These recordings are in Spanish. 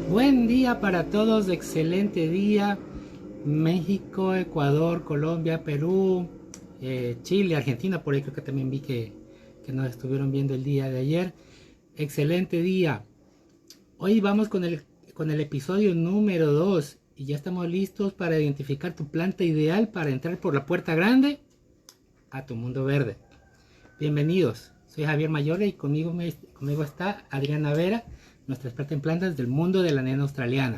Buen día para todos, excelente día. México, Ecuador, Colombia, Perú, Chile, Argentina, por ahí creo que también vi que nos estuvieron viendo el día de ayer. Excelente día. Hoy vamos con el episodio número 2 y ya estamos listos para identificar tu planta ideal para entrar por la puerta grande a tu mundo verde. Bienvenidos, soy Javier Mayole y conmigo está Adriana Vera, nuestra experta en plantas del mundo de la nena australiana.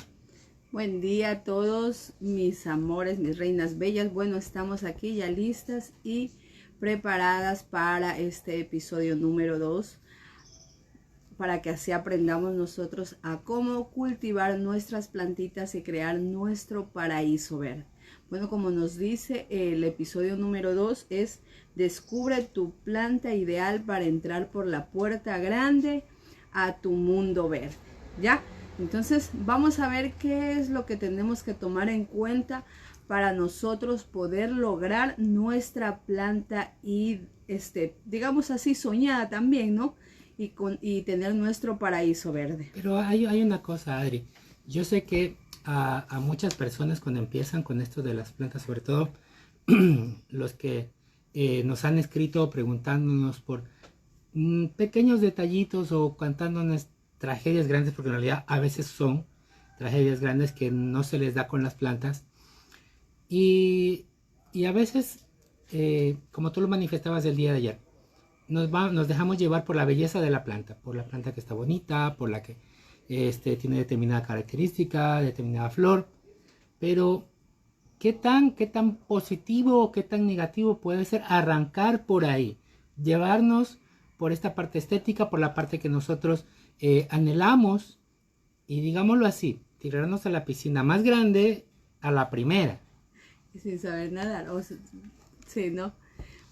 Buen día a todos mis amores, mis reinas bellas. Bueno, estamos aquí ya listas y preparadas para este episodio número 2, para que así aprendamos nosotros a cómo cultivar nuestras plantitas y crear nuestro paraíso verde. Bueno, como nos dice el episodio número 2 es: descubre tu planta ideal para entrar por la puerta grande a tu mundo verde. ¿Ya? Entonces vamos a ver qué es lo que tenemos que tomar en cuenta para nosotros poder lograr nuestra planta y digamos así, soñada también, ¿no? Y tener nuestro paraíso verde. Pero hay una cosa, Adri. Yo sé que a muchas personas cuando empiezan con esto de las plantas, sobre todo los que nos han escrito preguntándonos por pequeños detallitos o contándonos tragedias grandes, porque en realidad a veces son tragedias grandes que no se les da con las plantas. Y a veces, como tú lo manifestabas el día de ayer, nos dejamos llevar por la belleza de la planta, por la planta que está bonita, por la que tiene determinada característica, determinada flor. Pero, ¿qué tan positivo o qué tan negativo puede ser arrancar por ahí? Llevarnos por esta parte estética, por la parte que nosotros anhelamos, y digámoslo así, tirarnos a la piscina más grande a la primera. Sin saber nadar. Sí, ¿no?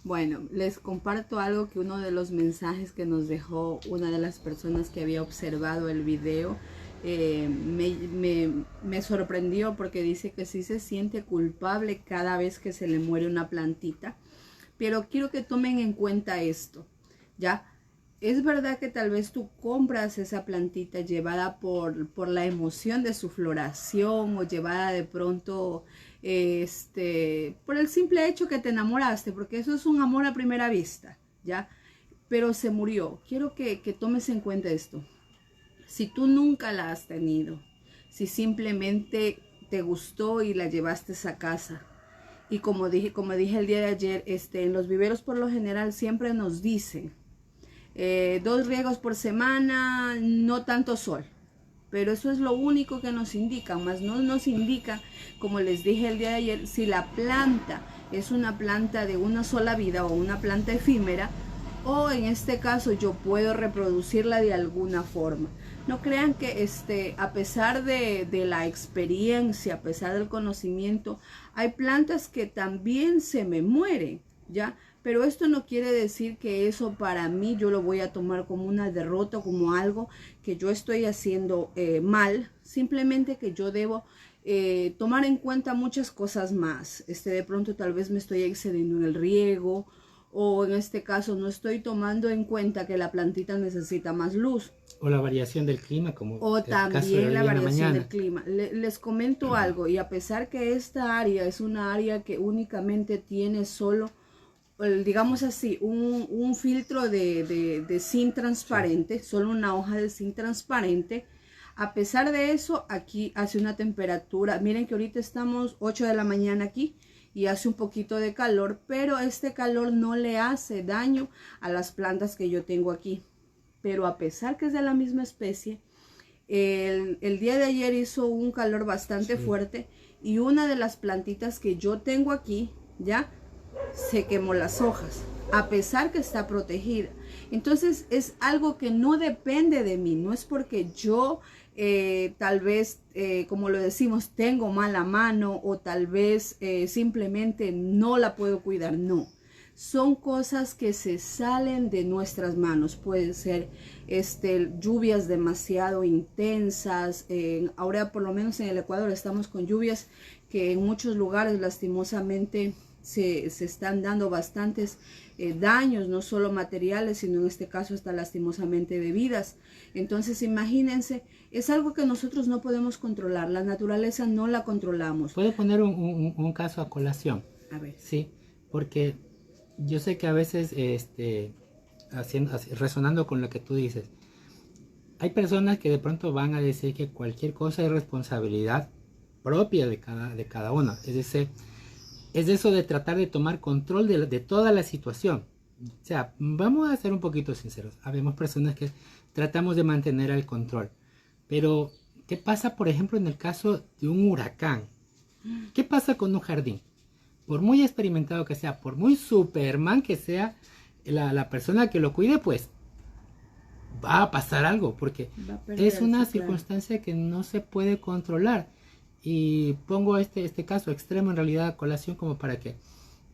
Bueno, les comparto algo que uno de los mensajes que nos dejó una de las personas que había observado el video me sorprendió, porque dice que sí se siente culpable cada vez que se le muere una plantita. Pero quiero que tomen en cuenta esto, ¿ya? Es verdad que tal vez tú compras esa plantita llevada por la emoción de su floración, o llevada de pronto por el simple hecho que te enamoraste, porque eso es un amor a primera vista, ¿ya? Pero se murió. Quiero que tomes en cuenta esto. Si tú nunca la has tenido, si simplemente te gustó y la llevaste a casa, y como dije el día de ayer, en los viveros por lo general siempre nos dicen 2 riegos por semana, no tanto sol. Pero eso es lo único que nos indica, más no nos indica, como les dije el día de ayer, si la planta es una planta de una sola vida o una planta efímera, o en este caso yo puedo reproducirla de alguna forma. No crean que a pesar de la experiencia, a pesar del conocimiento, hay plantas que también se me mueren, ¿ya? Pero esto no quiere decir que eso para mí yo lo voy a tomar como una derrota, como algo que yo estoy haciendo mal. Simplemente que yo debo tomar en cuenta muchas cosas más. De pronto tal vez me estoy excediendo en el riego, o en este caso no estoy tomando en cuenta que la plantita necesita más luz. O la variación del clima, como O el caso de también hoy la en la variación del mañana. clima. Les comento algo, y a pesar que esta área es una área que únicamente tiene solo, digamos así, un filtro de zinc transparente, sí, solo una hoja de zinc transparente. A pesar de eso, aquí hace una temperatura, miren que ahorita estamos 8 de la mañana aquí y hace un poquito de calor, pero este calor no le hace daño a las plantas que yo tengo aquí. Pero a pesar que es de la misma especie, el día de ayer hizo un calor bastante fuerte, y una de las plantitas que yo tengo aquí, ya se quemó las hojas, a pesar que está protegida. Entonces es algo que no depende de mí, no es porque yo tal vez, como lo decimos, tengo mala mano, o tal vez simplemente no la puedo cuidar. No, son cosas que se salen de nuestras manos. Pueden ser lluvias demasiado intensas. Ahora por lo menos en el Ecuador estamos con lluvias que en muchos lugares lastimosamente se están dando bastantes daños, no solo materiales, sino en este caso hasta lastimosamente de vidas. Entonces imagínense es algo que nosotros no podemos controlar, la naturaleza no la controlamos. ¿Puedo poner un caso a colación? A ver. Sí, porque yo sé que a veces, resonando con lo que tú dices, hay personas que de pronto van a decir que cualquier cosa es responsabilidad propia de cada uno. Es decir, es eso de tratar de tomar control de toda la situación. O sea, vamos a ser un poquito sinceros. Habemos personas que tratamos de mantener el control. Pero, ¿qué pasa, por ejemplo, en el caso de un huracán? ¿Qué pasa con un jardín? Por muy experimentado que sea, por muy Superman que sea la persona que lo cuide, pues va a pasar algo, porque es una circunstancia que no se puede controlar. Y pongo este caso extremo en realidad a colación como para que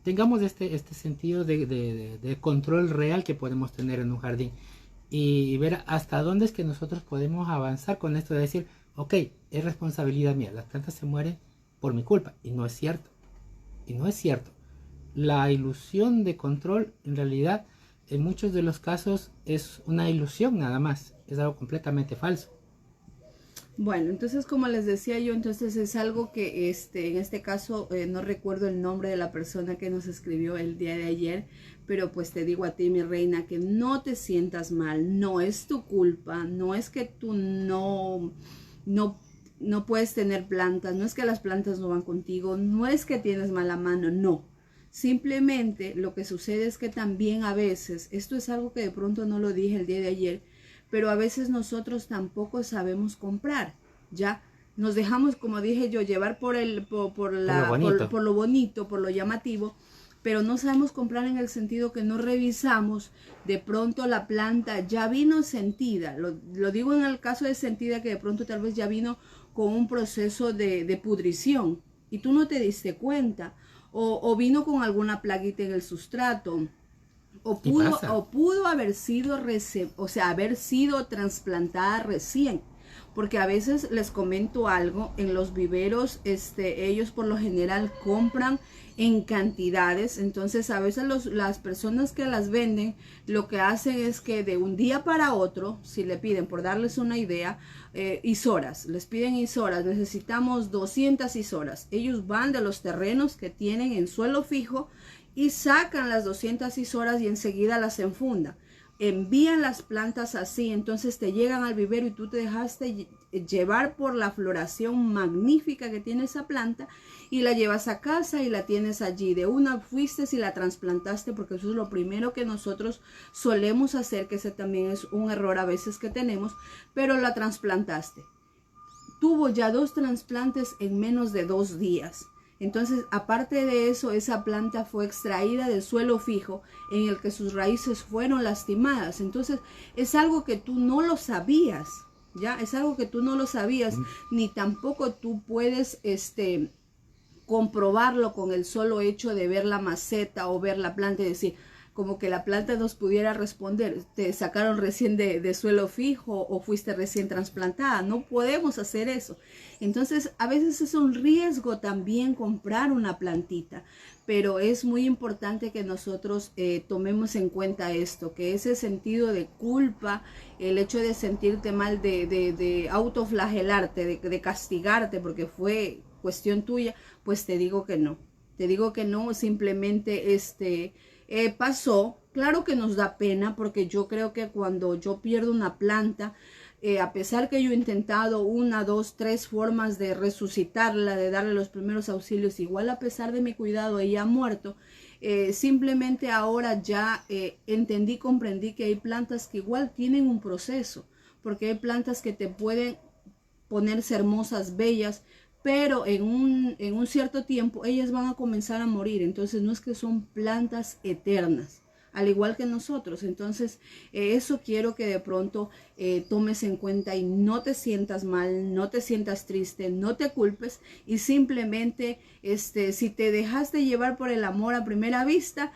tengamos este sentido de control real que podemos tener en un jardín y ver hasta dónde es que nosotros podemos avanzar con esto de decir, ok, es responsabilidad mía, las plantas se mueren por mi culpa, y no es cierto. Y no es cierto. La ilusión de control en realidad en muchos de los casos es una ilusión nada más, es algo completamente falso. Bueno, entonces como les decía yo, entonces es algo que en este caso no recuerdo el nombre de la persona que nos escribió el día de ayer, pero pues te digo a ti, mi reina, que no te sientas mal, no es tu culpa, no es que tú no puedes tener plantas, no es que las plantas no van contigo, no es que tienes mala mano, no. Simplemente lo que sucede es que también a veces, esto es algo que de pronto no lo dije el día de ayer, pero a veces nosotros tampoco sabemos comprar, ¿ya? Nos dejamos, como dije yo, llevar por lo bonito, por lo llamativo, pero no sabemos comprar en el sentido que no revisamos. De pronto la planta ya vino sentida, lo digo en el caso de sentida, que de pronto tal vez ya vino con un proceso de pudrición y tú no te diste cuenta, o vino con alguna plaguita en el sustrato, o pudo haber sido haber sido trasplantada recién, porque a veces les comento algo, en los viveros ellos por lo general compran en cantidades, entonces a veces las personas que las venden lo que hacen es que de un día para otro, si le piden, por darles una idea, isoras, les piden isoras, necesitamos 200 isoras, ellos van de los terrenos que tienen en suelo fijo y sacan las 200 isoras y enseguida las enfundan. Envían las plantas así, entonces te llegan al vivero y tú te dejaste llevar por la floración magnífica que tiene esa planta y la llevas a casa y la tienes allí. De una fuiste y la trasplantaste, porque eso es lo primero que nosotros solemos hacer, que ese también es un error a veces que tenemos, pero la trasplantaste. Tuvo ya 2 trasplantes en menos de 2 días. Entonces, aparte de eso, esa planta fue extraída del suelo fijo en el que sus raíces fueron lastimadas. Entonces, es algo que tú no lo sabías, ¿ya? Es algo que tú no lo sabías, ni tampoco tú puedes comprobarlo con el solo hecho de ver la maceta o ver la planta y decir, como que la planta nos pudiera responder, te sacaron recién de suelo fijo o fuiste recién trasplantada. No podemos hacer eso. Entonces, a veces es un riesgo también comprar una plantita, pero es muy importante que nosotros tomemos en cuenta esto, que ese sentido de culpa, el hecho de sentirte mal, de autoflagelarte, de castigarte porque fue cuestión tuya, pues te digo que no. Te digo que no, simplemente pasó. Claro que nos da pena, porque yo creo que cuando yo pierdo una planta, a pesar que yo he intentado 1, 2, 3 formas de resucitarla, de darle los primeros auxilios, igual a pesar de mi cuidado ella ha muerto, simplemente ahora ya comprendí que hay plantas que igual tienen un proceso, porque hay plantas que te pueden ponerse hermosas, bellas, pero en un cierto tiempo ellas van a comenzar a morir. Entonces no es que son plantas eternas, al igual que nosotros. Entonces eso quiero que de pronto tomes en cuenta y no te sientas mal, no te sientas triste, no te culpes, y simplemente si te dejaste llevar por el amor a primera vista,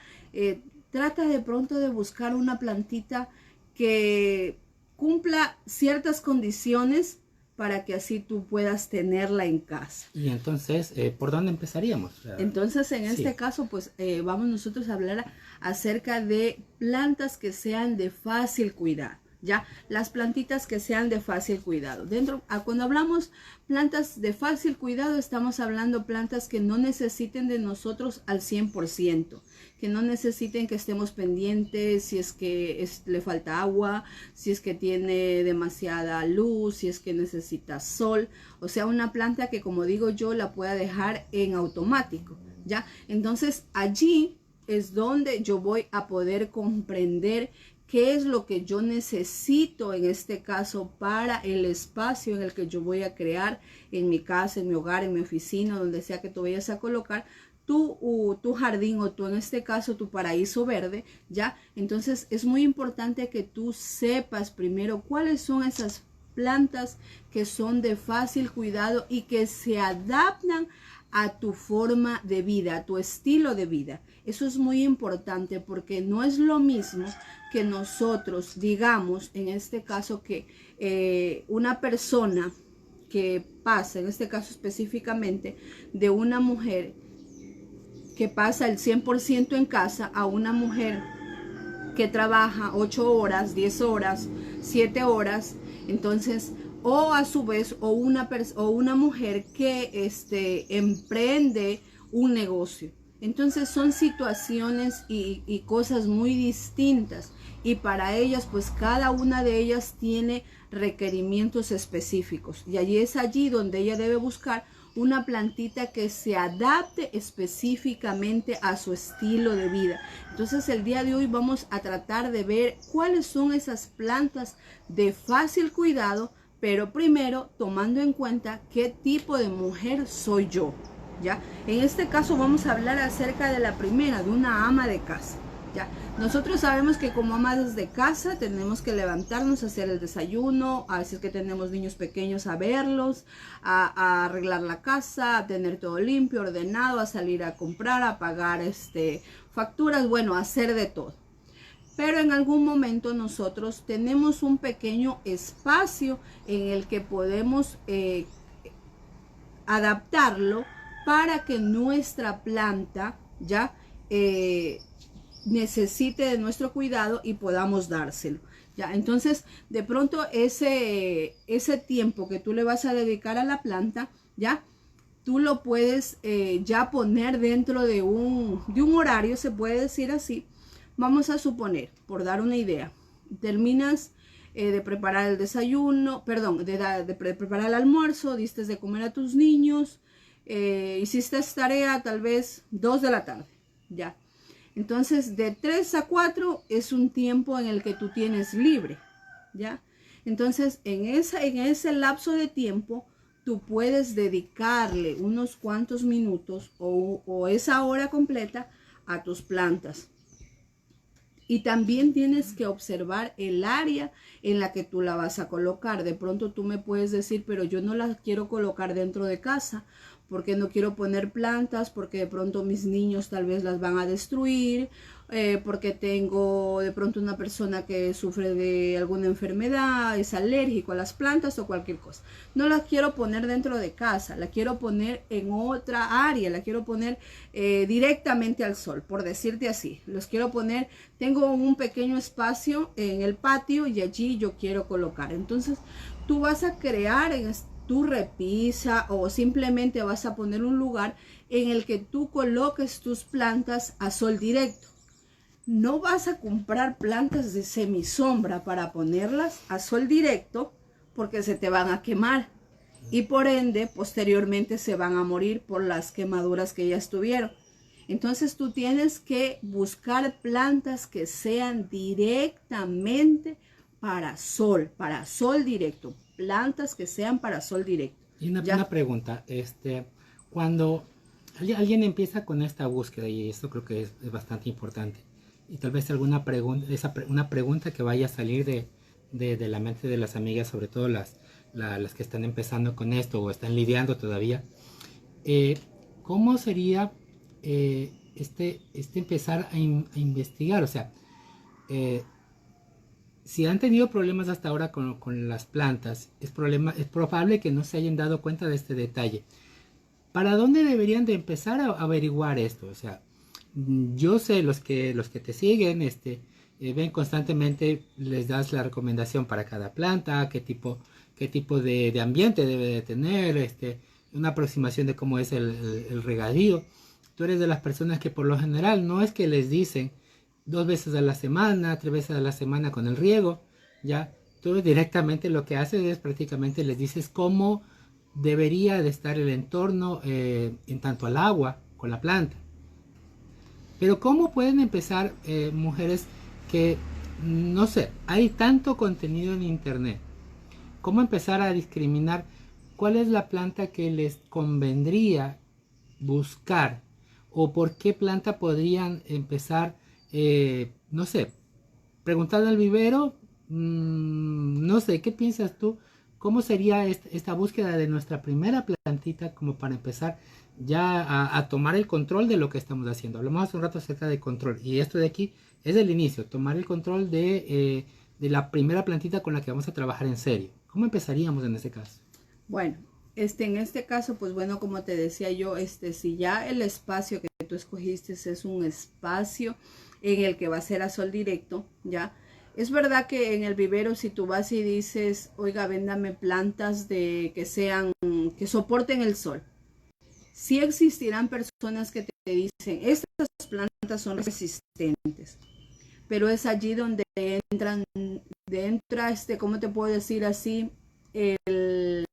trata de pronto de buscar una plantita que cumpla ciertas condiciones para que así tú puedas tenerla en casa. Y entonces, ¿por dónde empezaríamos? Entonces, en este caso, pues vamos nosotros a hablar acerca de plantas que sean de fácil cuidado, ya, las plantitas que sean de fácil cuidado. Cuando hablamos plantas de fácil cuidado, estamos hablando plantas que no necesiten de nosotros al 100%, que no necesiten que estemos pendientes si es que le falta agua, si es que tiene demasiada luz, si es que necesita sol. O sea, una planta que, como digo yo, la pueda dejar en automático, ¿ya? Entonces, allí es donde yo voy a poder comprender qué es lo que yo necesito en este caso para el espacio en el que yo voy a crear en mi casa, en mi hogar, en mi oficina, donde sea que tú vayas a colocar tu jardín, o tú en este caso tu paraíso verde, ¿ya? Entonces es muy importante que tú sepas primero cuáles son esas plantas que son de fácil cuidado y que se adaptan a tu forma de vida, a tu estilo de vida. Eso es muy importante, porque no es lo mismo que nosotros digamos, en este caso, que una persona que pasa, en este caso específicamente, de una mujer que pasa el 100% en casa a una mujer que trabaja 8 horas, 10 horas, 7 horas, entonces, o a su vez, o una mujer que emprende un negocio. Entonces son situaciones y cosas muy distintas, y para ellas, pues cada una de ellas tiene requerimientos específicos, y allí es allí donde ella debe buscar una plantita que se adapte específicamente a su estilo de vida. Entonces el día de hoy vamos a tratar de ver cuáles son esas plantas de fácil cuidado, pero primero tomando en cuenta qué tipo de mujer soy yo, ¿ya? En este caso vamos a hablar acerca de la primera, de una ama de casa, ¿ya? Nosotros sabemos que como amas de casa tenemos que levantarnos, a hacer el desayuno, a veces que tenemos niños pequeños, a verlos, a arreglar la casa, a tener todo limpio, ordenado, a salir a comprar, a pagar facturas, bueno, a hacer de todo. Pero en algún momento nosotros tenemos un pequeño espacio en el que podemos adaptarlo para que nuestra planta ya necesite de nuestro cuidado y podamos dárselo, ¿ya? Entonces, de pronto ese tiempo que tú le vas a dedicar a la planta, ¿ya? Tú lo puedes ya poner dentro de un horario, se puede decir así. Vamos a suponer, por dar una idea, terminas de preparar el desayuno, perdón, de preparar el almuerzo, diste de comer a tus niños, hiciste tarea tal vez 2 de la tarde, ya. Entonces, de 3 a 4 es un tiempo en el que tú tienes libre, ¿ya? Entonces, en ese lapso de tiempo, tú puedes dedicarle unos cuantos minutos o esa hora completa a tus plantas. Y también tienes que observar el área en la que tú la vas a colocar. De pronto tú me puedes decir, pero yo no la quiero colocar dentro de casa, porque no quiero poner plantas, porque de pronto mis niños tal vez las van a destruir, porque tengo de pronto una persona que sufre de alguna enfermedad, es alérgico a las plantas o cualquier cosa. No la quiero poner dentro de casa, la quiero poner en otra área, la quiero poner directamente al sol, por decirte así. Los quiero poner, tengo un pequeño espacio en el patio y allí yo quiero colocar. Entonces tú vas a crear en tu repisa, o simplemente vas a poner un lugar en el que tú coloques tus plantas a sol directo. No vas a comprar plantas de semisombra para ponerlas a sol directo, porque se te van a quemar y por ende posteriormente se van a morir por las quemaduras que ya estuvieron. Entonces tú tienes que buscar plantas que sean directamente para sol directo, plantas que sean para sol directo. Y una pregunta, cuando alguien empieza con esta búsqueda, y esto creo que es bastante importante, y tal vez alguna pregunta, una pregunta que vaya a salir de la mente de las amigas, sobre todo las que están empezando con esto o están lidiando todavía, ¿cómo sería empezar a investigar? O sea, si han tenido problemas hasta ahora con las plantas, es probable que no se hayan dado cuenta de este detalle. ¿Para dónde deberían de empezar a averiguar esto? O sea, yo sé, los que te siguen, ven constantemente, les das la recomendación para cada planta, qué tipo de ambiente debe de tener, una aproximación de cómo es el regadío. Tú eres de las personas que por lo general no es que les dicen 2 veces a la semana, 3 veces a la semana con el riego, ya. Tú directamente lo que haces es prácticamente les dices cómo debería de estar el entorno en tanto al agua con la planta. Pero ¿cómo pueden empezar mujeres que, no sé, hay tanto contenido en internet? ¿Cómo empezar a discriminar cuál es la planta que les convendría buscar? ¿O por qué planta podrían empezar, no sé, preguntarle al vivero? No sé, ¿qué piensas tú? ¿Cómo sería esta búsqueda de nuestra primera plantita como para empezar ya a tomar el control de lo que estamos haciendo? Hablamos hace un rato acerca de control y esto de aquí es el inicio, tomar el control de la primera plantita con la que vamos a trabajar en serio. ¿Cómo empezaríamos en ese caso? Bueno, en este caso, pues bueno, como te decía yo, si ya el espacio que tú escogiste es un espacio en el que va a ser a sol directo, ya. Es verdad que en el vivero, si tú vas y dices, oiga, véndame plantas que soporten el sol. Sí existirán personas que te dicen, estas plantas son resistentes, pero es allí donde entra, ¿cómo te puedo decir así? El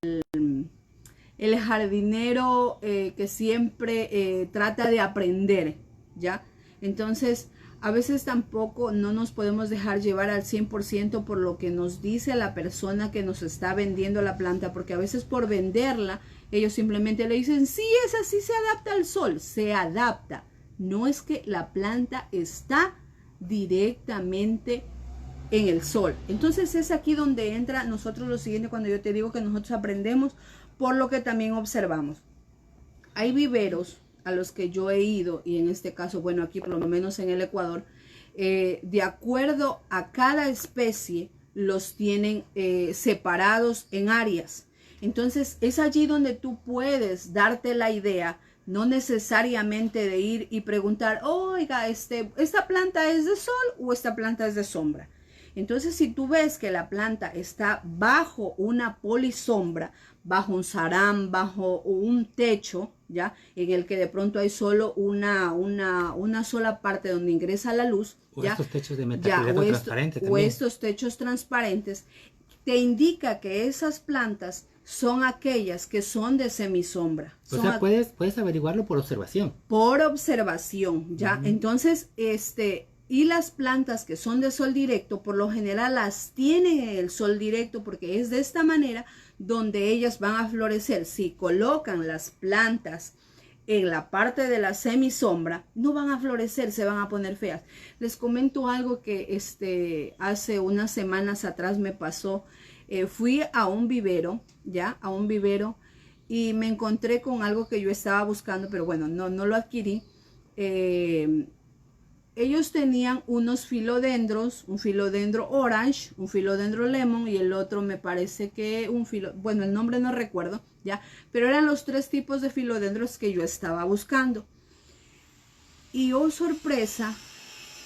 jardinero que siempre trata de aprender, ¿ya? Entonces, a veces tampoco no nos podemos dejar llevar al 100% por lo que nos dice la persona que nos está vendiendo la planta, porque a veces por venderla, ellos simplemente le dicen, sí, es así, se adapta al sol, se adapta. No es que la planta está directamente en el sol. Entonces es aquí donde entra nosotros lo siguiente, cuando yo te digo que nosotros aprendemos por lo que también observamos. Hay viveros a los que yo he ido, y en este caso, bueno, aquí por lo menos en el Ecuador, de acuerdo a cada especie, los tienen separados en áreas. Entonces, es allí donde tú puedes darte la idea, no necesariamente de ir y preguntar, oiga, ¿esta planta es de sol o esta planta es de sombra? Entonces, si tú ves que la planta está bajo una polisombra, bajo un sarán, bajo un techo, ¿ya? En el que de pronto hay solo una sola parte donde ingresa la luz, o ¿ya? Estos techos de metacrilato transparente también. O estos techos transparentes, te indica que esas plantas son aquellas que son de semisombra. O sea, puedes averiguarlo por observación. Por observación, ¿ya? Entonces, y las plantas que son de sol directo, por lo general las tienen en el sol directo porque es de esta manera donde ellas van a florecer. Si colocan las plantas en la parte de la semisombra, no van a florecer, se van a poner feas. Les comento algo que hace unas semanas atrás me pasó. Fui a un vivero, ¿ya? A un vivero y me encontré con algo que yo estaba buscando, pero bueno, no lo adquirí. Ellos tenían unos filodendros, un filodendro orange, un filodendro lemon y el otro me parece que bueno, el nombre no recuerdo, ¿ya? Pero eran los 3 tipos de filodendros que yo estaba buscando. Y oh sorpresa,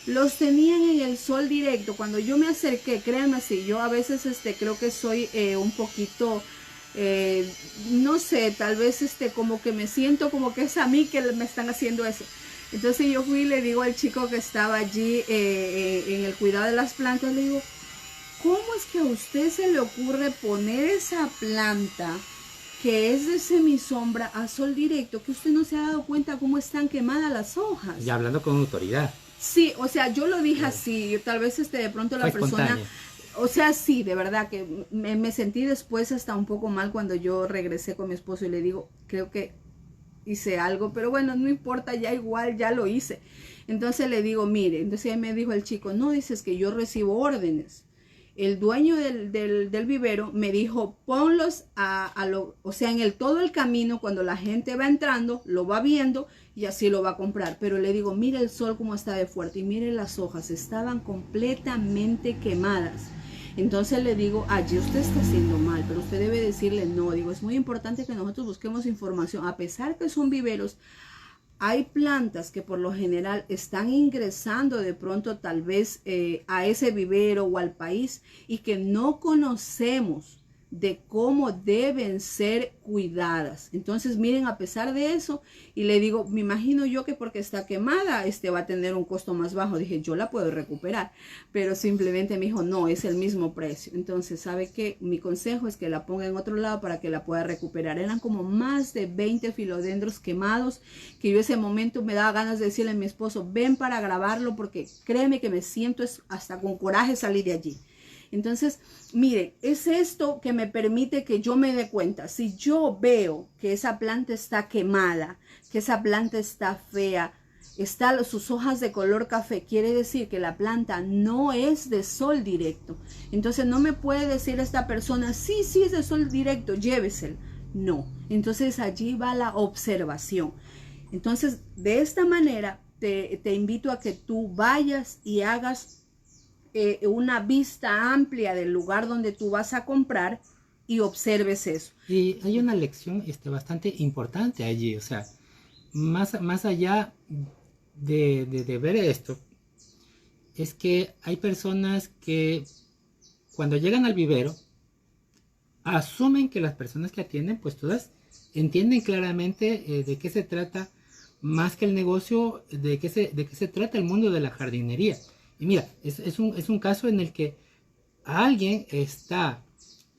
los tenían en el sol directo. Cuando yo me acerqué, créanme así, yo a veces creo que soy un poquito, no sé, tal vez como que me siento como que es a mí que me están haciendo eso. Entonces yo fui y le digo al chico que estaba allí en el cuidado de las plantas, le digo, ¿cómo es que a usted se le ocurre poner esa planta que es de semisombra a sol directo, que usted no se ha dado cuenta cómo están quemadas las hojas? Y hablando con autoridad. Sí, o sea, yo lo dije así, tal vez de pronto la persona, o sea, sí, de verdad que me sentí después hasta un poco mal cuando yo regresé con mi esposo y le digo, creo que hice algo, pero bueno, no importa, ya igual, ya lo hice. Entonces le digo, mire, entonces ahí me dijo el chico, no, dices que yo recibo órdenes. El dueño del vivero me dijo, ponlos o sea, en todo el camino, cuando la gente va entrando, lo va viendo y así lo va a comprar. Pero le digo, mire el sol como está de fuerte y mire las hojas, estaban completamente quemadas. Entonces le digo, allí usted está haciendo mal, pero usted debe decirle no. Digo, es muy importante que nosotros busquemos información, a pesar que son viveros. hay plantas que por lo general están ingresando de pronto tal vez a ese vivero o al país y que no conocemos de cómo deben ser cuidadas. Entonces, miren, a pesar de eso, y le digo, me imagino yo que porque está quemada, va a tener un costo más bajo. Dije, yo la puedo recuperar, pero simplemente me dijo, no, es el mismo precio. Entonces, ¿sabe qué? Mi consejo es que la ponga en otro lado para que la pueda recuperar. Eran como más de 20 filodendros quemados, que yo ese momento me daba ganas de decirle a mi esposo, ven para grabarlo, porque créeme que me siento hasta con coraje salir de allí. Entonces, mire, es esto que me permite que yo me dé cuenta. Si yo veo que esa planta está quemada, que esa planta está fea, sus hojas de color café, quiere decir que la planta no es de sol directo. Entonces, no me puede decir esta persona, sí, sí es de sol directo, llévesela. No. Entonces, allí va la observación. Entonces, de esta manera, te invito a que tú vayas y hagas una vista amplia del lugar donde tú vas a comprar y observes eso. Y hay una lección bastante importante allí, o sea, más allá de ver esto, es que hay personas que cuando llegan al vivero, asumen que las personas que atienden, pues todas entienden claramente de qué se trata, más que el negocio, de qué se trata el mundo de la jardinería. Y mira, es un caso en el que alguien está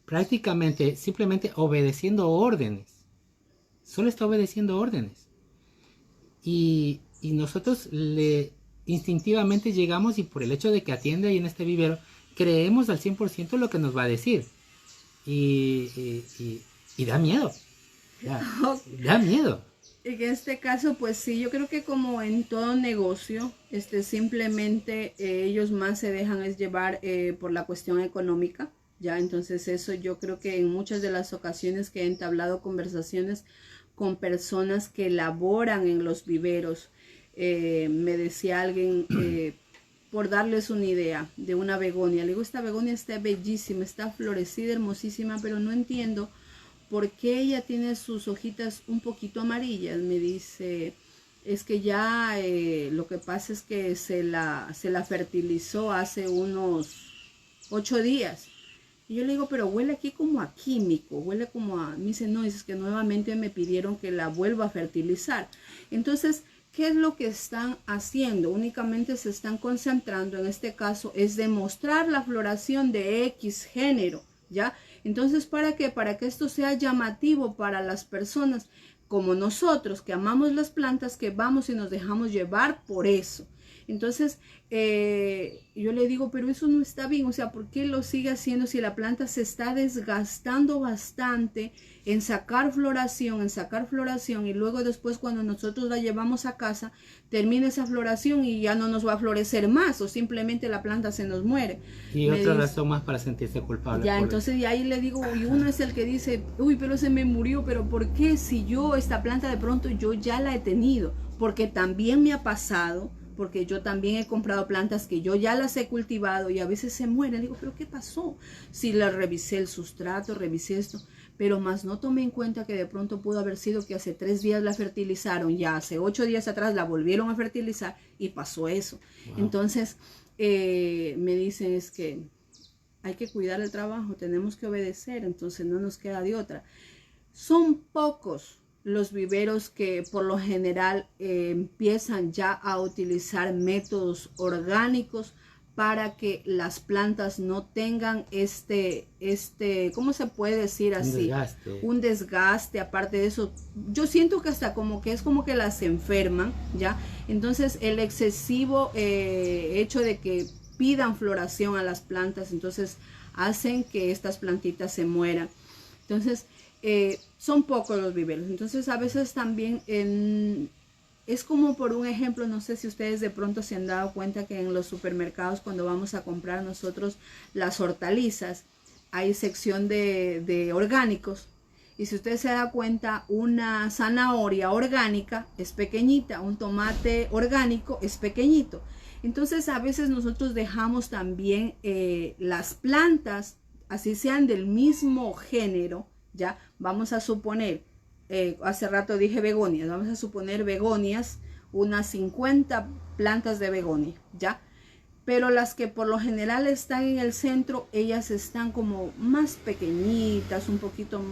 prácticamente simplemente obedeciendo órdenes. Solo está obedeciendo órdenes. Y nosotros instintivamente llegamos y por el hecho de que atiende ahí en este vivero, creemos al 100% lo que nos va a decir. Y da miedo. Da miedo. En este caso, pues sí, yo creo que como en todo negocio, simplemente ellos más se dejan es llevar por la cuestión económica, ¿ya? Entonces eso yo creo que en muchas de las ocasiones que he entablado conversaciones con personas que laboran en los viveros, me decía alguien, por darles una idea de una begonia, le digo, esta begonia está bellísima, está florecida, hermosísima, pero no entiendo ¿por qué ella tiene sus hojitas un poquito amarillas? Me dice, es que ya lo que pasa es que se la fertilizó hace unos 8 días. Y yo le digo, pero huele aquí como a químico, huele como a... Me dice, no, es que nuevamente me pidieron que la vuelva a fertilizar. Entonces, ¿qué es lo que están haciendo? Únicamente se están concentrando, en este caso, es demostrar la floración de X género, ¿ya? Entonces, ¿para qué? Para que esto sea llamativo para las personas como nosotros, que amamos las plantas, que vamos y nos dejamos llevar por eso. Entonces, yo le digo, pero eso no está bien, o sea, ¿por qué lo sigue haciendo si la planta se está desgastando bastante en sacar floración, y luego después cuando nosotros la llevamos a casa, termina esa floración y ya no nos va a florecer más, o simplemente la planta se nos muere? Y otra razón más para sentirse culpable. Ya, entonces y ahí le digo, y uno es el que dice, uy, pero se me murió, pero ¿por qué si yo esta planta de pronto yo ya la he tenido? Porque también me ha pasado, porque yo también he comprado plantas que yo ya las he cultivado y a veces se mueren. Digo, ¿pero qué pasó? Si la revisé el sustrato, revisé esto, pero más no tomé en cuenta que de pronto pudo haber sido que hace 3 días la fertilizaron, ya hace 8 días atrás la volvieron a fertilizar y pasó eso. Wow. Entonces, me dicen es que hay que cuidar el trabajo, tenemos que obedecer, entonces no nos queda de otra. Son pocos los viveros que por lo general empiezan ya a utilizar métodos orgánicos para que las plantas no tengan ¿cómo se puede decir así? Un desgaste. Aparte de eso, yo siento que hasta como que es como que las enferman, ¿ya? Entonces el excesivo hecho de que pidan floración a las plantas, entonces hacen que estas plantitas se mueran. Entonces, son pocos los viveros. Entonces, a veces también es como por un ejemplo, no sé si ustedes de pronto se han dado cuenta que en los supermercados cuando vamos a comprar nosotros las hortalizas, hay sección de orgánicos. Y si usted se da cuenta, una zanahoria orgánica es pequeñita, un tomate orgánico es pequeñito. Entonces, a veces nosotros dejamos también las plantas, así sean del mismo género, ya vamos a suponer hace rato dije begonias, vamos a suponer begonias, unas 50 plantas de begonia, ¿ya? Pero las que por lo general están en el centro, ellas están como más pequeñitas, un poquito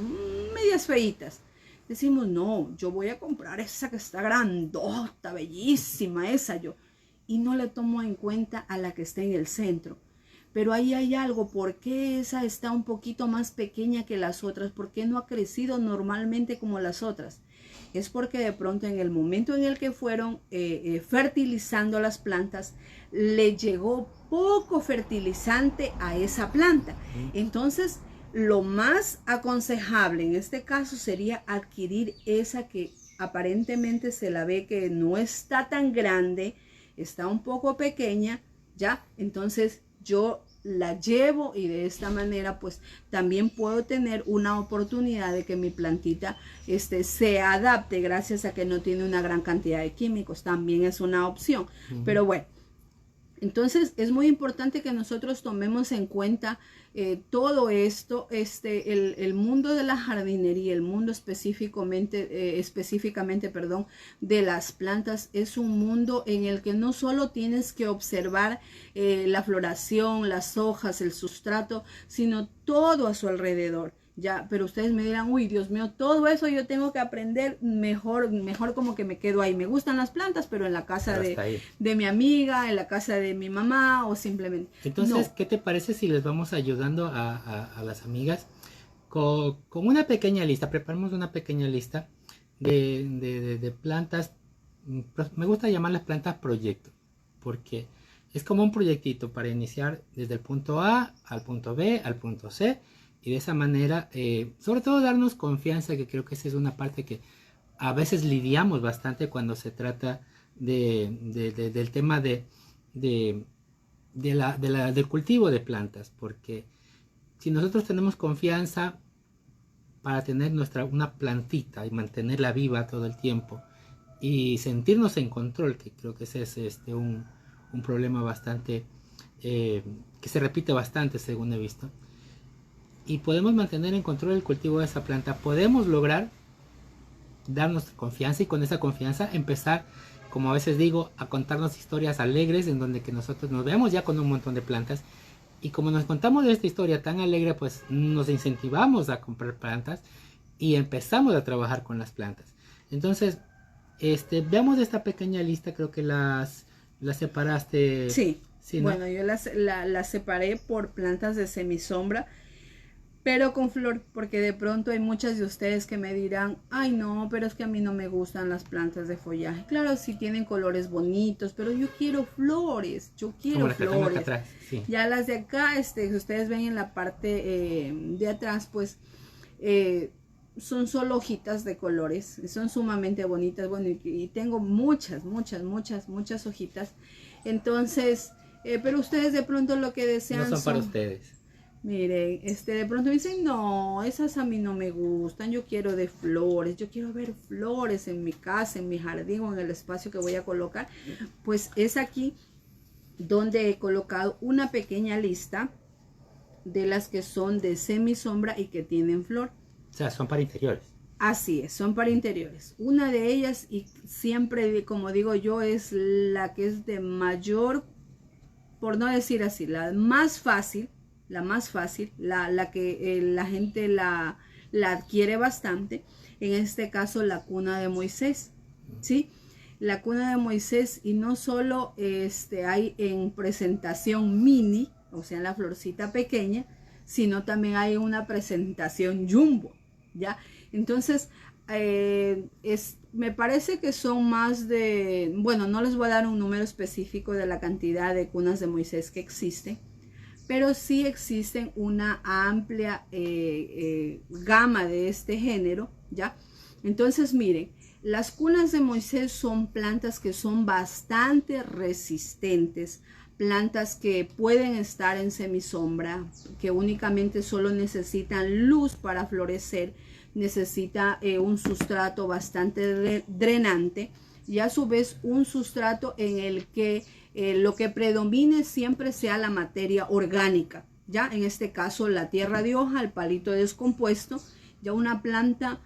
medias feitas. Decimos, no, yo voy a comprar esa que está grandota, bellísima, esa yo. Y no le tomo en cuenta a la que está en el centro. Pero ahí hay algo, ¿por qué esa está un poquito más pequeña que las otras? ¿Por qué no ha crecido normalmente como las otras? Es porque de pronto en el momento en el que fueron fertilizando las plantas, le llegó poco fertilizante a esa planta. Entonces, lo más aconsejable en este caso sería adquirir esa que aparentemente se la ve que no está tan grande, está un poco pequeña, ¿ya? Entonces, yo la llevo y de esta manera pues también puedo tener una oportunidad de que mi plantita se adapte gracias a que no tiene una gran cantidad de químicos. También es una opción. Pero bueno, entonces es muy importante que nosotros tomemos en cuenta todo esto, el mundo de la jardinería, el mundo específicamente, de las plantas, es un mundo en el que no solo tienes que observar la floración, las hojas, el sustrato, sino todo a su alrededor. Ya, pero ustedes me dirán, uy, Dios mío, todo eso yo tengo que aprender, mejor como que me quedo ahí. Me gustan las plantas, pero en la casa de mi amiga, en la casa de mi mamá o simplemente. Entonces, no. ¿Qué te parece si les vamos ayudando a las amigas con una pequeña lista? Preparamos una pequeña lista de plantas. Me gusta llamarlas plantas proyecto, porque es como un proyectito para iniciar desde el punto A al punto B, al punto C. Y de esa manera, sobre todo darnos confianza, que creo que esa es una parte que a veces lidiamos bastante cuando se trata del tema del cultivo de plantas. Porque si nosotros tenemos confianza para tener una plantita y mantenerla viva todo el tiempo y sentirnos en control, que creo que ese es un problema bastante, que se repite bastante según he visto, y podemos mantener en control el cultivo de esa planta, podemos lograr darnos confianza y con esa confianza empezar, como a veces digo, a contarnos historias alegres en donde que nosotros nos veamos ya con un montón de plantas, y como nos contamos de esta historia tan alegre, pues nos incentivamos a comprar plantas y empezamos a trabajar con las plantas. Entonces, veamos esta pequeña lista, creo que las separaste. Sí, ¿sí, no? Bueno, yo las separé por plantas de semisombra, pero con flor, porque de pronto hay muchas de ustedes que me dirán, ay no, pero es que a mí no me gustan las plantas de follaje. Claro, sí tienen colores bonitos, pero yo quiero flores, yo quiero flores. Atrás, sí. Ya las de acá, ustedes ven en la parte de atrás, pues son solo hojitas de colores, son sumamente bonitas. Bueno, y tengo muchas hojitas. Entonces, pero ustedes de pronto lo que desean no son para ustedes. Miren, de pronto me dicen, no, esas a mí no me gustan, yo quiero de flores, yo quiero ver flores en mi casa, en mi jardín o en el espacio que voy a colocar. Pues es aquí donde he colocado una pequeña lista de las que son de semisombra y que tienen flor. O sea, son para interiores. Así es, son para interiores. Una de ellas, y siempre, como digo yo, es la que es de mayor, por no decir así, la más fácil, la que la gente la adquiere bastante. En este caso, la cuna de Moisés, ¿sí? La cuna de Moisés, y no solo hay en presentación mini, o sea, en la florcita pequeña, sino también hay una presentación jumbo, ¿ya? Entonces, me parece que son más de, bueno, no les voy a dar un número específico de la cantidad de cunas de Moisés que existen, pero sí existen una amplia gama de este género, ¿ya? Entonces, miren, las cunas de Moisés son plantas que son bastante resistentes, plantas que pueden estar en semisombra, que únicamente solo necesitan luz para florecer, necesita un sustrato bastante drenante y a su vez un sustrato en el que lo que predomine siempre sea la materia orgánica, ya en este caso la tierra de hoja, el palito descompuesto. Ya una planta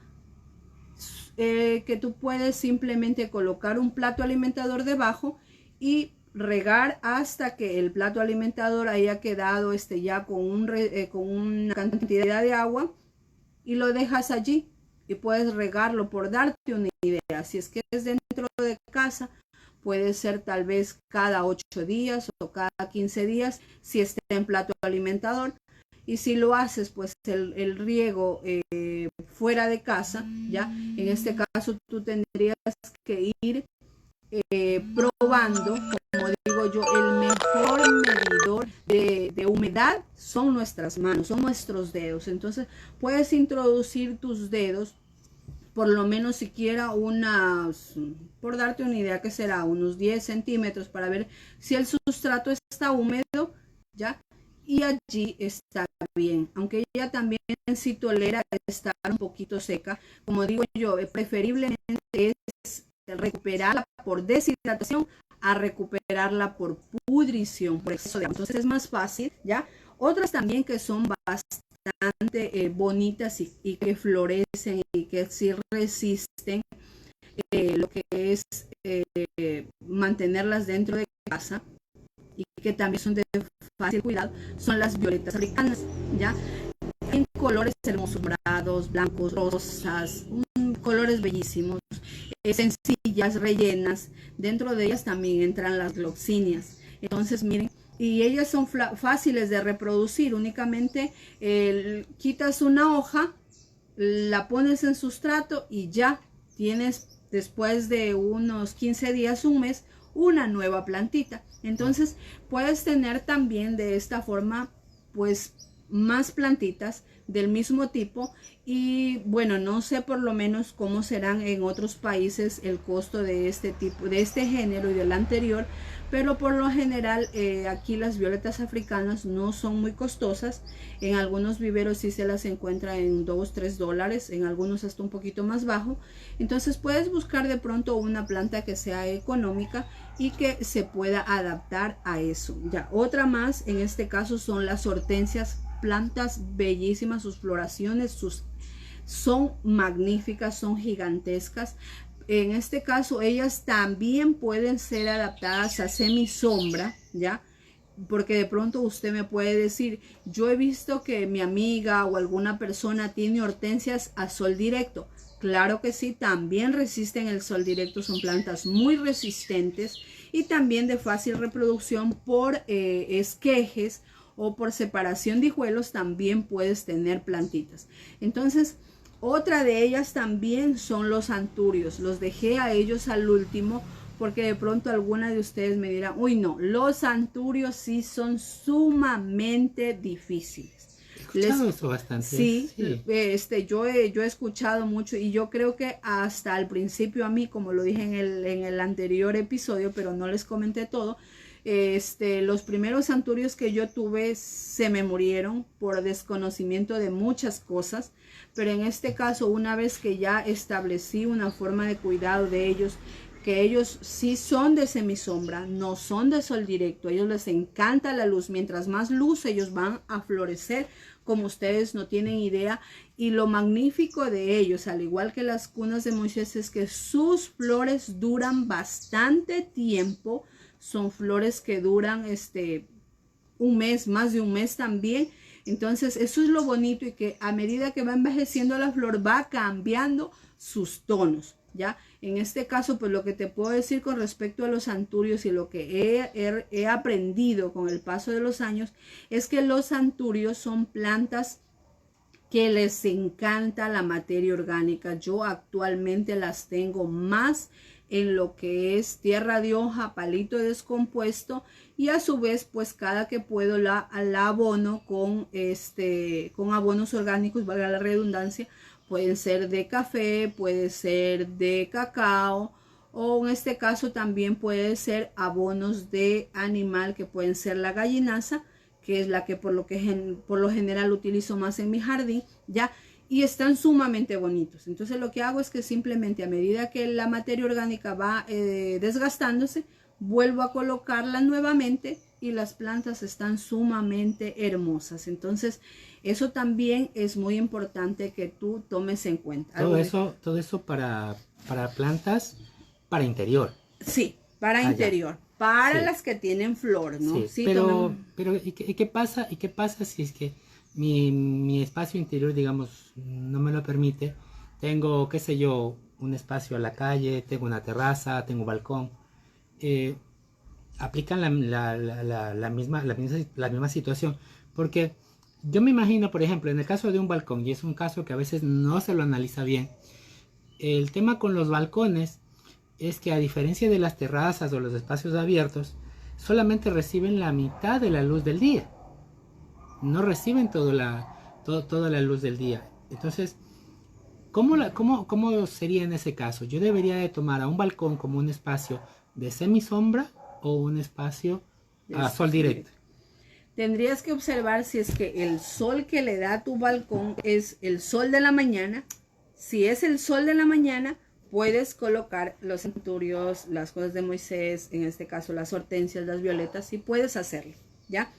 que tú puedes simplemente colocar un plato alimentador debajo y regar hasta que el plato alimentador haya quedado ya con una cantidad de agua, y lo dejas allí y puedes regarlo. Por darte una idea, si es que es dentro de casa, puede ser tal vez cada 8 días o cada 15 días si está en plato alimentador. Y si lo haces, pues el riego fuera de casa, ya en este caso tú tendrías que ir probando. Como digo yo, el mejor medidor de humedad son nuestras manos, son nuestros dedos. Entonces puedes introducir tus dedos, por lo menos siquiera por darte una idea, que será unos 10 centímetros, para ver si el sustrato está húmedo, ya, y allí está bien. Aunque ella también sí tolera estar un poquito seca, como digo yo, preferiblemente es recuperarla por deshidratación a recuperarla por pudrición, por exceso de agua. Entonces es más fácil, ¿ya? Otras también que son bastante bonitas y que florecen y que sí resisten lo que es mantenerlas dentro de casa, y que también son de fácil cuidado, son las violetas africanas, ¿ya? En colores hermosos, morados, blancos, rosas, colores bellísimos, sencillas, rellenas. Dentro de ellas también entran las gloxinias. Entonces, miren, y ellas son fáciles de reproducir. Únicamente quitas una hoja, la pones en sustrato y ya tienes, después de unos 15 días, un mes, una nueva plantita. Entonces puedes tener también de esta forma pues más plantitas del mismo tipo. Y bueno, no sé por lo menos cómo serán en otros países el costo de este tipo, de este género y del anterior, pero por lo general aquí las violetas africanas no son muy costosas. En algunos viveros sí se las encuentra en $2-3, en algunos hasta un poquito más bajo. Entonces puedes buscar de pronto una planta que sea económica y que se pueda adaptar a eso. Ya, otra más en este caso son las hortensias, plantas bellísimas, sus floraciones son magníficas, son gigantescas. En este caso ellas también pueden ser adaptadas a semisombra, ¿ya? Porque de pronto usted me puede decir, yo he visto que mi amiga o alguna persona tiene hortensias a sol directo. Claro que sí, también resisten el sol directo, son plantas muy resistentes y también de fácil reproducción por esquejes o por separación de hijuelos. También puedes tener plantitas. Entonces, otra de ellas también son los anturios. Los dejé a ellos al último porque de pronto alguna de ustedes me dirá, uy no, los anturios sí son sumamente difíciles. He escuchado eso bastante. Sí, sí. Yo he escuchado mucho, y yo creo que hasta al principio a mí, como lo dije en el anterior episodio, pero no les comenté todo, los primeros anturios que yo tuve se me murieron por desconocimiento de muchas cosas. Pero en este caso, una vez que ya establecí una forma de cuidado de ellos, que ellos sí son de semisombra, no son de sol directo, a ellos les encanta la luz. Mientras más luz, ellos van a florecer como ustedes no tienen idea. Y lo magnífico de ellos, al igual que las cunas de Moisés, es que sus flores duran bastante tiempo. Son flores que duran un mes, más de un mes también. Entonces eso es lo bonito, y que a medida que va envejeciendo la flor va cambiando sus tonos, ¿ya? En este caso, pues lo que te puedo decir con respecto a los anturios y lo que he aprendido con el paso de los años, es que los anturios son plantas que les encanta la materia orgánica. Yo actualmente las tengo más en lo que es tierra de hoja, palito descompuesto, y a su vez pues cada que puedo la abono con abonos orgánicos, valga la redundancia. Pueden ser de café, puede ser de cacao, o en este caso también puede ser abonos de animal, que pueden ser la gallinaza, que es la que por lo general utilizo más en mi jardín, ya. Y están sumamente bonitos. Entonces lo que hago es que simplemente, a medida que la materia orgánica va desgastándose, vuelvo a colocarla nuevamente y las plantas están sumamente hermosas. Entonces, eso también es muy importante que tú tomes en cuenta. Todo eso para plantas, para interior. Sí, para interior, para las que tienen flor, ¿no? Sí, pero ¿y qué pasa? ¿Y qué pasa si es que mi espacio interior, digamos, no me lo permite? Tengo, qué sé yo, un espacio a la calle, tengo una terraza, tengo un balcón. Aplican la misma situación. Porque yo me imagino, por ejemplo, en el caso de un balcón, y es un caso que a veces no se lo analiza bien, el tema con los balcones es que a diferencia de las terrazas o los espacios abiertos, solamente reciben la mitad de la luz del día. No reciben toda la luz del día. Entonces, ¿cómo sería en ese caso? Yo debería de tomar a un balcón como un espacio de semisombra o un espacio a sol directo. Tendrías que observar si es que el sol que le da a tu balcón es el sol de la mañana. Si es el sol de la mañana, puedes colocar los centurios, las cosas de Moisés, en este caso las hortensias, las violetas, sí puedes hacerlo, ¿ya?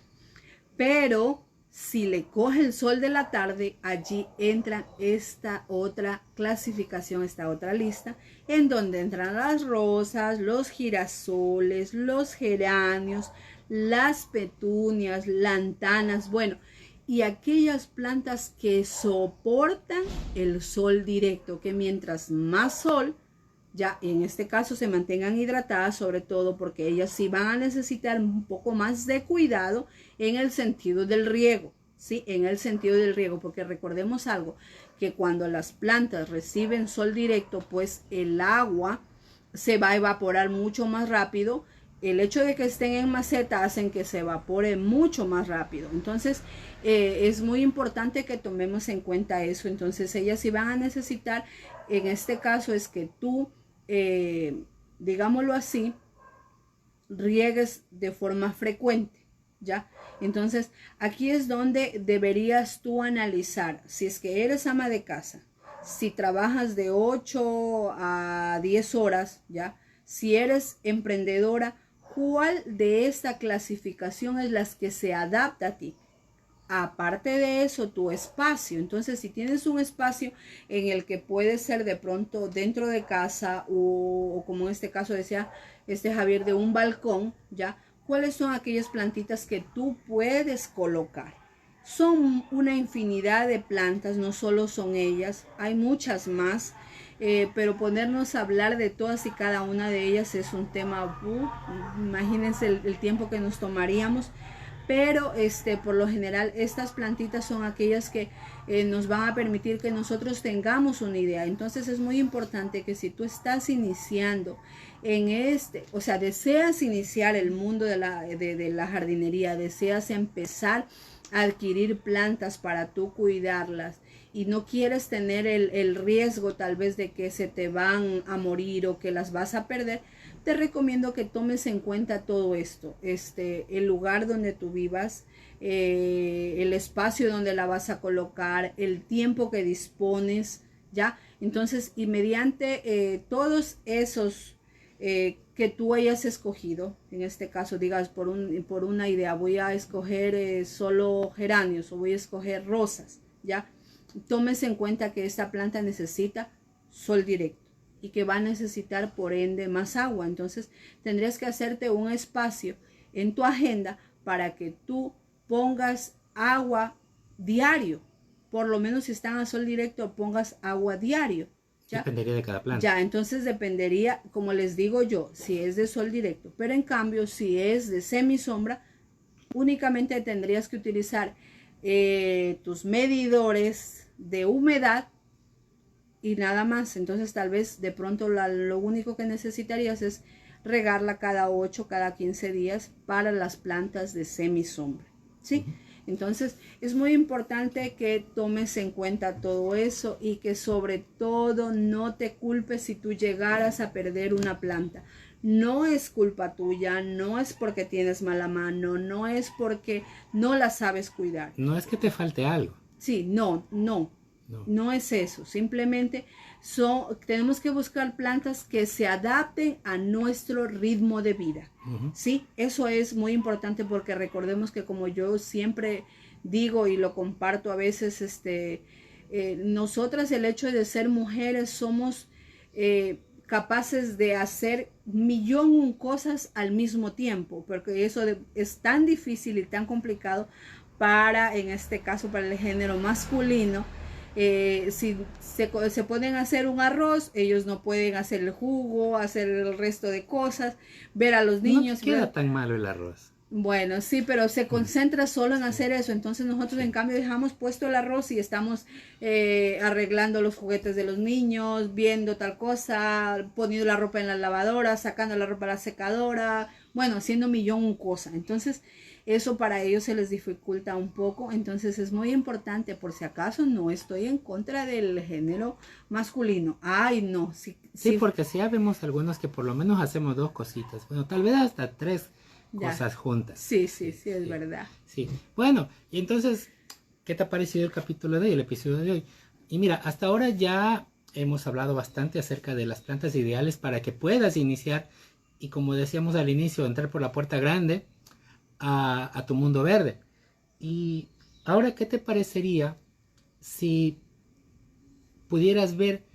Pero si le coge el sol de la tarde, allí entra esta otra clasificación, esta otra lista, en donde entran las rosas, los girasoles, los geranios, las petunias, lantanas, bueno, y aquellas plantas que soportan el sol directo, que mientras más sol, ya en este caso se mantengan hidratadas, sobre todo porque ellas sí van a necesitar un poco más de cuidado en el sentido del riego, ¿sí? En el sentido del riego, porque recordemos algo, que cuando las plantas reciben sol directo, pues el agua se va a evaporar mucho más rápido. El hecho de que estén en maceta hacen que se evapore mucho más rápido. Entonces, es muy importante que tomemos en cuenta eso. Entonces, ellas sí van a necesitar, en este caso es que tú, digámoslo así, riegues de forma frecuente, ¿ya? Entonces, aquí es donde deberías tú analizar, si es que eres ama de casa, si trabajas de 8 a 10 horas, ¿ya? Si eres emprendedora, ¿cuál de esta clasificación es las que se adapta a ti? Aparte de eso, tu espacio. Entonces, si tienes un espacio en el que puede ser de pronto dentro de casa o como en este caso decía Javier, de un balcón, ¿ya? ¿Cuáles son aquellas plantitas que tú puedes colocar? Son una infinidad de plantas, no solo son ellas, hay muchas más. Pero ponernos a hablar de todas y cada una de ellas es un tema, imagínense el tiempo que nos tomaríamos, pero por lo general estas plantitas son aquellas que nos van a permitir que nosotros tengamos una idea. Entonces es muy importante que si tú estás iniciando en o sea, deseas iniciar el mundo de la jardinería, deseas empezar a adquirir plantas para tú cuidarlas, y no quieres tener el riesgo tal vez de que se te van a morir o que las vas a perder, te recomiendo que tomes en cuenta todo esto, el lugar donde tú vivas, el espacio donde la vas a colocar, el tiempo que dispones, ¿ya? Entonces, y mediante todos esos que tú hayas escogido, en este caso digas por una idea, voy a escoger solo geranios o voy a escoger rosas, ¿ya? Tomes en cuenta que esta planta necesita sol directo y que va a necesitar por ende más agua. Entonces tendrías que hacerte un espacio en tu agenda para que tú pongas agua diario. Por lo menos si están a sol directo, pongas agua diario, ¿ya? Dependería de cada planta. Ya, entonces dependería, como les digo yo, si es de sol directo. Pero en cambio, si es de semisombra, únicamente tendrías que utilizar tus medidores de humedad y nada más. Entonces tal vez de pronto lo único que necesitarías es regarla cada 8, cada 15 días para las plantas de semisombra, ¿sí? Entonces es muy importante que tomes en cuenta todo eso y que sobre todo no te culpes si tú llegaras a perder una planta. No es culpa tuya, no es porque tienes mala mano, no es porque no la sabes cuidar. No es que te falte algo. Sí, no. No. No es eso, simplemente tenemos que buscar plantas que se adapten a nuestro ritmo de vida. Sí, eso es muy importante porque recordemos que, como yo siempre digo y lo comparto a veces, nosotras, el hecho de ser mujeres, somos capaces de hacer millón cosas al mismo tiempo, porque eso es tan difícil y tan complicado en este caso, para el género masculino. Si se pueden hacer un arroz, ellos no pueden hacer el jugo, hacer el resto de cosas, ver a los niños. No queda tan malo el arroz. Bueno, sí, pero se concentra solo en hacer eso. Entonces nosotros, en cambio, dejamos puesto el arroz y estamos arreglando los juguetes de los niños, viendo tal cosa, poniendo la ropa en la lavadora, sacando la ropa a la secadora, bueno, haciendo millón cosas. Entonces eso para ellos se les dificulta un poco. Entonces es muy importante, por si acaso, no estoy en contra del género masculino. Ay, no. Sí, porque sí vemos algunos que por lo menos hacemos 2 cositas. Bueno, tal vez hasta 3 cosas juntas. Sí, es verdad. Sí. Bueno, y entonces, ¿qué te ha parecido el capítulo de hoy, el episodio de hoy? Y mira, hasta ahora ya hemos hablado bastante acerca de las plantas ideales para que puedas iniciar, y como decíamos al inicio, entrar por la puerta grande a tu mundo verde. Y ahora, ¿qué te parecería si pudieras ver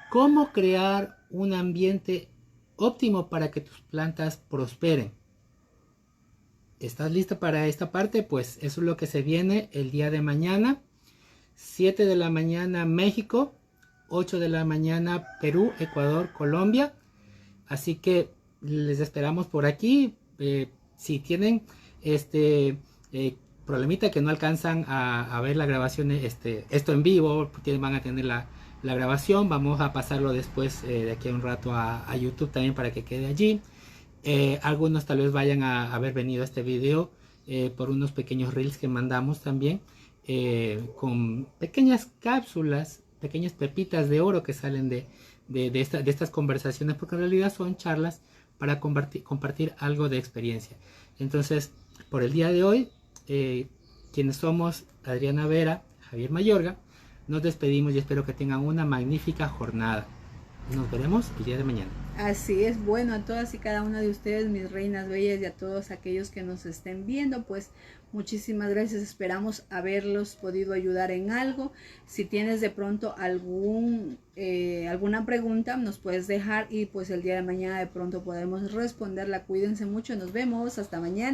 cómo crear un ambiente óptimo para que tus plantas prosperen? ¿Estás lista para esta parte? Pues eso es lo que se viene el día de mañana. 7 de la mañana México, 8 de la mañana Perú, Ecuador, Colombia. Así que les esperamos por aquí. Si tienen problemita que no alcanzan a ver la grabación, esto en vivo, van a tener la grabación. Vamos a pasarlo después de aquí a un rato a YouTube también, para que quede allí. Algunos tal vez vayan a haber venido a este video por unos pequeños reels que mandamos también, con pequeñas cápsulas, pequeñas pepitas de oro que salen de estas conversaciones, porque en realidad son charlas para compartir algo de experiencia. Entonces, por el día de hoy, quienes somos Adriana Vera, Javier Mayorga, nos despedimos y espero que tengan una magnífica jornada. Nos veremos el día de mañana. Así es. Bueno, a todas y cada una de ustedes, mis reinas bellas, y a todos aquellos que nos estén viendo, pues muchísimas gracias. Esperamos haberlos podido ayudar en algo. Si tienes de pronto alguna pregunta, nos puedes dejar, y pues el día de mañana de pronto podemos responderla. Cuídense mucho, nos vemos, hasta mañana.